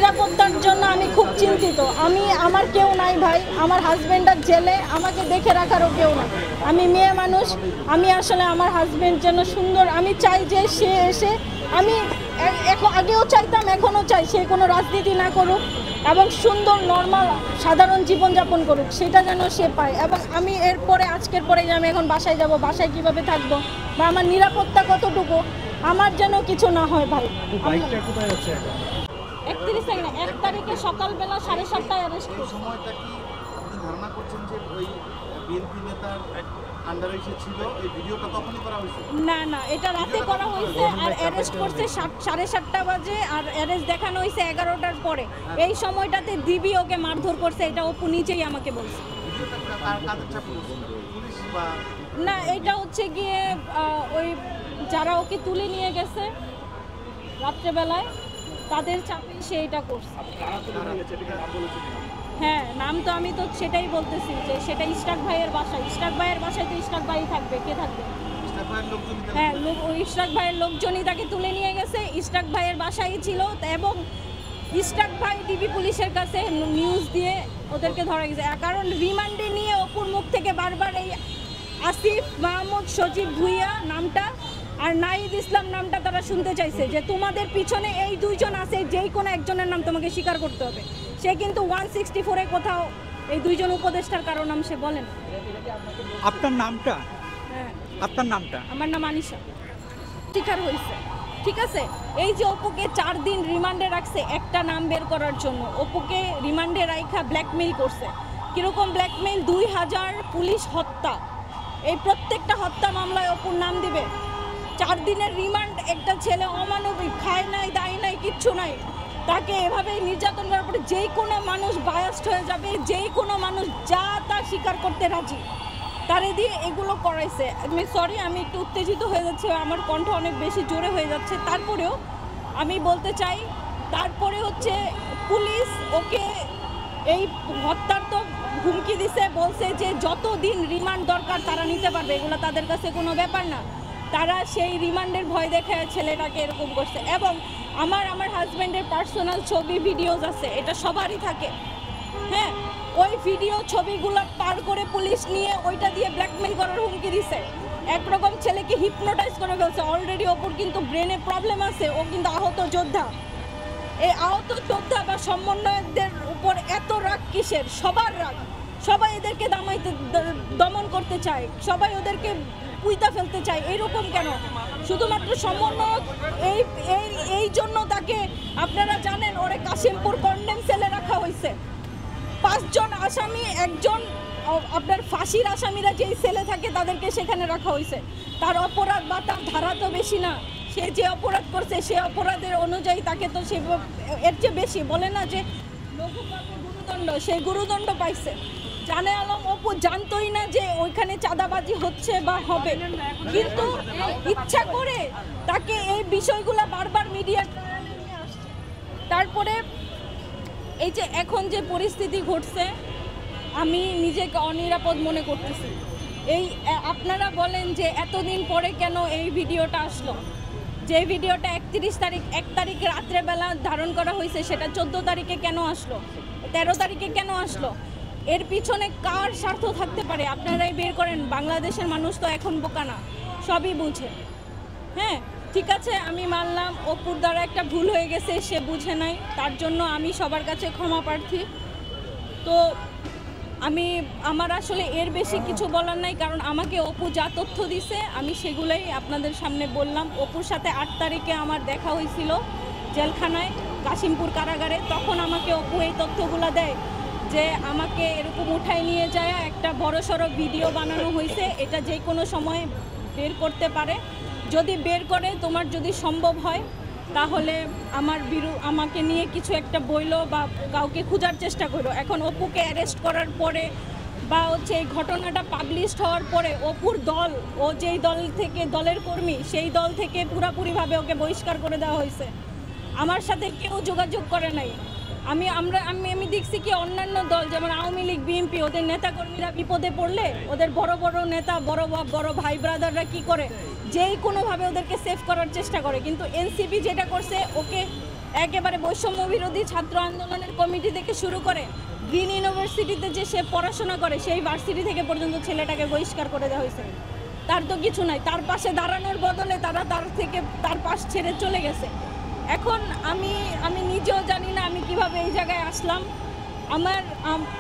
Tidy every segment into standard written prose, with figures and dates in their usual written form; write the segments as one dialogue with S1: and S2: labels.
S1: নিরাপত্তার জন্য আমি খুব চিন্তিত। আমার কেউ নাই ভাই, আমার হাজব্যান্ডের জেলে, আমাকে দেখে রাখারও কেউ নাই। আমি মেয়ে মানুষ, আমি আসলে আমার হাজব্যান্ড যেন সুন্দর, আমি চাই যে সে এসে, আমি আগেও চাইতাম এখনও চাই সে কোনো রাজনীতি না করুক এবং সুন্দর নর্মাল সাধারণ জীবনযাপন করুক, সেটা যেন সে পায়। এবং আমি এরপরে আজকের পরে যে আমি এখন বাসায় যাব, বাসায় কিভাবে থাকবো বা আমার নিরাপত্তা কতটুকু, আমার যেন কিছু না হয় ভাই। 31 তারিখে সকালবেলা 7:30টায় অ্যারেস্ট করছে।
S2: ধারণা করছেন যে ওই বিএনপি নেতার আন্ডারে ছিল এই ভিডিওটা তখনই করা হয়েছে?
S1: না, এটা রাতে করা হয়েছে আর অ্যারেস্ট করছে 7:30 বাজে, আর অ্যারেস্ট দেখানো হয়েছে 11টার পরে। এই সময়টাতে ডিবি ওকে মারধর করছে, এটা অপু নিজেই আমাকে বলছে। না, এটা হচ্ছে গিয়ে ওই যারা ওকে তুলে নিয়ে গেছে রাত্রেবেলায়, তাদের চাপে সে এটা করছে। হ্যাঁ, নাম তো আমি তো সেটাই বলতেছি যে সেটা ইশরাক ভাইয়ের বাসায়। ইশরাক ভাইয়ের বাসায় তো ইশরাক ভাই থাকবে, কে থাকবে? হ্যাঁ, ইশরাক ভাইয়ের লোকজনই তাকে তুলে নিয়ে গেছে, ইশরাক ভাইয়ের বাসায় ছিল। এবং ইশরাক ভাই ডিবি পুলিশের কাছে নিউজ দিয়ে ওদেরকে ধরা গেছে, কারণ রিমান্ডে নিয়ে অপুর মুখ থেকে বারবার এই আসিফ মাহমুদ সজীব ভুইয়া নামটা আর নাহিদ ইসলাম নামটা তারা শুনতে চাইছে, যে তোমাদের পিছনে এই দুইজন আছে, যেই কোনো একজনের নাম তোমাকে স্বীকার করতে হবে। সে কিন্তু 164-এ কোথাও এই দুইজন উপদেষ্টার কারো নাম সে বলেন।
S3: আপনার নামটা?
S1: হ্যাঁ,
S3: আপনার নামটা?
S1: আমার নাম আনিশা। স্বীকার হয়েছে, ঠিক আছে। এই যে অপুকে 4 দিন রিমান্ডে রাখছে একটা নাম বের করার জন্য, অপুকে রিমান্ডে রাখা ব্ল্যাকমেইল করছে। কিরকম ব্ল্যাকমেইল? 2000 পুলিশ হত্যা, এই প্রত্যেকটা হত্যা মামলায় অপুর নাম দিবে। 4 দিনের রিমান্ড, একটা ছেলে অমানবিক, খায় নাই দায় নাই কিচ্ছু নাই, তাকে এভাবে নির্যাতন করার পরে যেই কোনো মানুষ বায়াস্ট হয়ে যাবে, যেই কোনো মানুষ যা তা স্বীকার করতে রাজি, তারে দিয়ে এগুলো করাইছে। সরি, আমি একটু উত্তেজিত হয়ে যাচ্ছে, আমার কণ্ঠ অনেক বেশি জোরে হয়ে যাচ্ছে। তারপরেও আমি বলতে চাই, তারপরে হচ্ছে পুলিশ ওকে এই হত্যার তো হুমকি দিছে, বলছে যে যতদিন রিমান্ড দরকার তারা নিতে পারবে, এগুলো তাদের কাছে কোনো ব্যাপার না। তারা সেই রিমান্ডের ভয় দেখে ছেলেটাকে এরকম করছে। এবং আমার হাজব্যান্ডের পার্সোনাল ছবি ভিডিওস আছে, এটা সবারই থাকে। হ্যাঁ, ওই ভিডিও ছবিগুলো পার করে পুলিশ নিয়ে ওইটা দিয়ে ব্ল্যাকমেল করার হুমকি দিছে। একরকম ছেলেকে হিপনোটাইজ করে ফেলছে। অলরেডি অপুর কিন্তু ব্রেনে প্রবলেম আছে, ও কিন্তু আহত যোদ্ধা। এই আহত যোদ্ধা বা সমন্বয়কদের উপর এত রাগ কিসের? সবার রাগ, সবাই এদেরকে দমন করতে চায়, সবাই ওদেরকে পুইতা ফেলতে চায়। এরকম কেন? শুধুমাত্র সমন্বয়ক এই জন্য তাকে, আপনারা জানেন ওরে কাশিমপুর কন্ডেম সেলে রাখা হয়েছে। 5 জন আসামি, একজন আপনার ফাঁসির আসামিরা যেই সেলে থাকে তাদেরকে সেখানে রাখা হয়েছে। তার অপরাধ বা তার ধারা তো বেশি না, সে যে অপরাধ করছে সে অপরাধের অনুযায়ী তাকে তো সে এর চেয়ে বেশি বলে না যে লঘু পাপে গুরুদণ্ড, সেই গুরুদণ্ড পাইছে। জানে আলম অপু জানতোই না যে ওইখানে চাঁদাবাজি হচ্ছে বা হবে, কিন্তু ইচ্ছা করে তাকে এই বিষয়গুলো বারবার মিডিয়া। তারপরে এই যে এখন যে পরিস্থিতি ঘটছে, আমি নিজেকে অনিরাপদ মনে করতেছি। এই আপনারা বলেন যে এতদিন পরে কেন এই ভিডিওটা আসলো? যে ভিডিওটা 1 তারিখে রাত্রেবেলা ধারণ করা হয়েছে, সেটা 14 তারিখে কেন আসলো? 13 তারিখে কেন আসলো? এর পিছনে কার স্বার্থ থাকতে পারে? আপনারাই বের করেন। বাংলাদেশের মানুষ তো এখন বোকা না, সবই বুঝে। হ্যাঁ, ঠিক আছে, আমি মানলাম অপুর দ্বারা একটা ভুল হয়ে গেছে, সে বুঝে নাই, তার জন্য আমি সবার কাছে ক্ষমা প্রার্থী। তো আমার আসলে এর বেশি কিছু বলার নাই, কারণ আমাকে অপু যা তথ্য দিছে আমি সেগুলোই আপনাদের সামনে বললাম। অপুর সাথে 8 তারিখে আমার দেখা হয়েছিল জেলখানায়, কাশিমপুর কারাগারে। তখন আমাকে অপু এই তথ্যগুলো দেয় যে আমাকে এরকম উঠায় নিয়ে যায়, একটা বড়সড় ভিডিও বানানো হয়েছে, এটা যে কোনো সময় বের করতে পারে। যদি বের করে, তোমার যদি সম্ভব হয় তাহলে আমাকে নিয়ে কিছু একটা বইলো বা কাউকে খোঁজার চেষ্টা করো। এখন অপুকে অ্যারেস্ট করার পরে বা হচ্ছে এই ঘটনাটা পাবলিশড হওয়ার পরে অপুর দল, ও যেই দলের কর্মী, সেই দল থেকে পুরোপুরিভাবে ওকে বহিষ্কার করে দেওয়া হয়েছে। আমার সাথে কেউ যোগাযোগ করে নাই। আমি দেখছি কি অন্যান্য দল যেমন আওয়ামী লীগ, বিএনপি, ওদের নেতাকর্মীরা বিপদে পড়লে ওদের বড় নেতা, বড় ভাই ব্রাদাররা কি করে, যেই কোনোভাবে ওদেরকে সেভ করার চেষ্টা করে। কিন্তু এনসিপি যেটা করছে, ওকে একেবারে বৈষম্য বিরোধী ছাত্র আন্দোলনের কমিটি থেকে শুরু করে গ্রিন ইউনিভার্সিটিতে যে সে পড়াশোনা করে সেই ভার্সিটি থেকে পর্যন্ত ছেলেটাকে বহিষ্কার করে দেওয়া হয়েছে। তার তো কিছু নাই, তার পাশে দাঁড়ানোর বদলে তারা তার পাশ ছেড়ে চলে গেছে। এখন আমি নিজেও জানি না আমি কিভাবে এই জায়গায় আসলাম।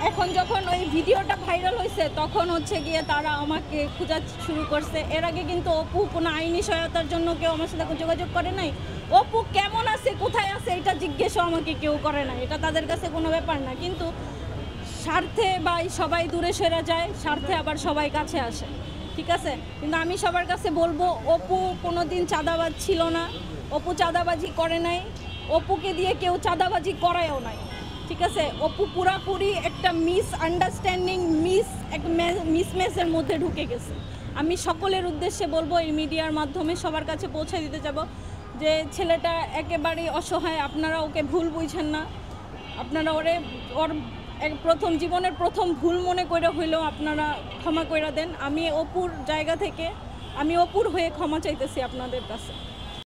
S1: এখন যখন ওই ভিডিওটা ভাইরাল হয়েছে তখন হচ্ছে গিয়ে তারা আমাকে খোঁজা শুরু করছে। এর আগে কিন্তু অপু কোনো আইনি সহায়তার জন্য কেউ আমার সাথে যোগাযোগ করে নাই। অপু কেমন আছে, কোথায় আছে, এটা জিজ্ঞেসও আমাকে কেউ করে না, এটা তাদের কাছে কোনো ব্যাপার না। কিন্তু স্বার্থে বা সবাই দূরে সরে যায়, স্বার্থে আবার সবাই কাছে আসে, ঠিক আছে। কিন্তু আমি সবার কাছে বলবো, অপু কোনো দিন চাঁদাবাজ ছিল না, অপু চাঁদাবাজি করে নাই, অপুকে দিয়ে কেউ চাঁদাবাজি করায়ও নাই, ঠিক আছে। অপু পুরাপুরি একটা মিসআন্ডারস্ট্যান্ডিং মিসম্যাচের মধ্যে ঢুকে গেছে। আমি সকলের উদ্দেশ্যে বলবো, এই মিডিয়ার মাধ্যমে সবার কাছে পৌঁছে দিতে যাব যে ছেলেটা একেবারেই অসহায়। আপনারা ওকে ভুল বুঝছেন না, আপনারা ওর জীবনের প্রথম ভুল মনে করে হইলেও আপনারা ক্ষমা করে দেন। আমি অপুর জায়গা থেকে, আমি অপুর হয়ে ক্ষমা চাইতেছি আপনাদের কাছে।